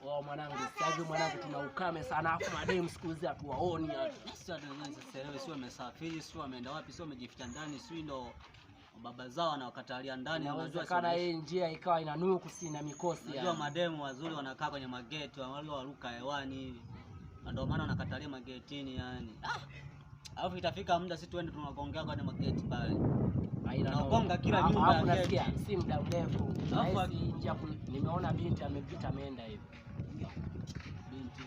Wao mwanangu, sasa mwanangu tuna ukame sana afu mademu siku hizi hatuwaoni hata. Sasa ndio sio wamesafiri, sio wameenda wapi, sio wamejificha ndani, sio ndo baba zao wanawakatalia ndani. Unajua kana hii njia ikawa inanuku sina mikosi yani. Unajua mademu wazuri wanakaa kwenye mageti, wale waruka hewani hivi. Ndio maana wanakatalia magetini yani. Alafu itafika muda sisi twende tunagongea kwenye mageti pale. Tunagonga kila nyumba ya nasikia si muda mrefu. Alafu njia nimeona binti amepita ameenda hivi. Binti.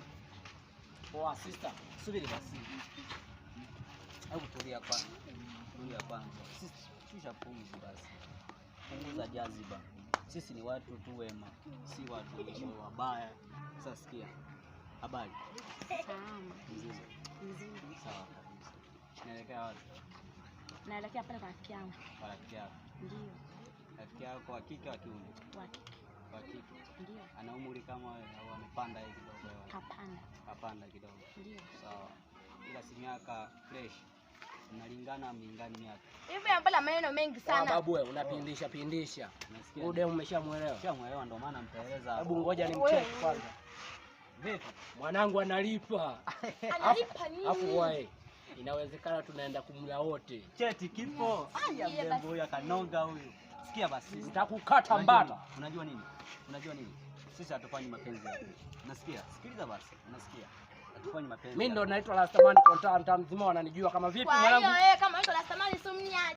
Poa sister, subiri basi. Hebu tulia kwanza. Tulia kwanza. Sisi shusha pumzi basi. Punguza jaziba. Sisi ni watu tu wema, si watu wabaya. Sasa sikia. Habari? Salama. Mzima. Sawa kabisa. Naelekea wapi? Naelekea pale kwa rafiki yangu. Kwa rafiki yako? Ndio. Rafiki yako wa kike wa kiume? Wa kike. Wa kike. Ndio. Ana umri kama wewe au amepanda hivi kidogo? Hapana. Hapana kidogo. Ndio. Sawa. Ila si miaka fresh. Mnalingana mlingani miaka. Hivi mbona maneno mengi sana? Babu wewe unapindisha pindisha. Unasikia? Ude umeshamuelewa? Ushamuelewa ndio maana mpeleza. Hebu ngoja nimcheki kwanza. Vipi? Mwanangu analipa. Analipa nini? Afu wewe inawezekana tunaenda kumla wote. Cheti kipo. Aya mrembo huyu akanonga huyu. Sikia basi. Nitakukata mbana. Unajua nini? Unajua nini? Sisi hatufanyi mapenzi yako. Unasikia? Sikiliza basi. Unasikia? Hatufanyi mapenzi. Mimi ndo naitwa Rastamani Kontanta mzima wananijua kama vipi mwanangu? Kwa hiyo kama unaitwa Rastamani sumnia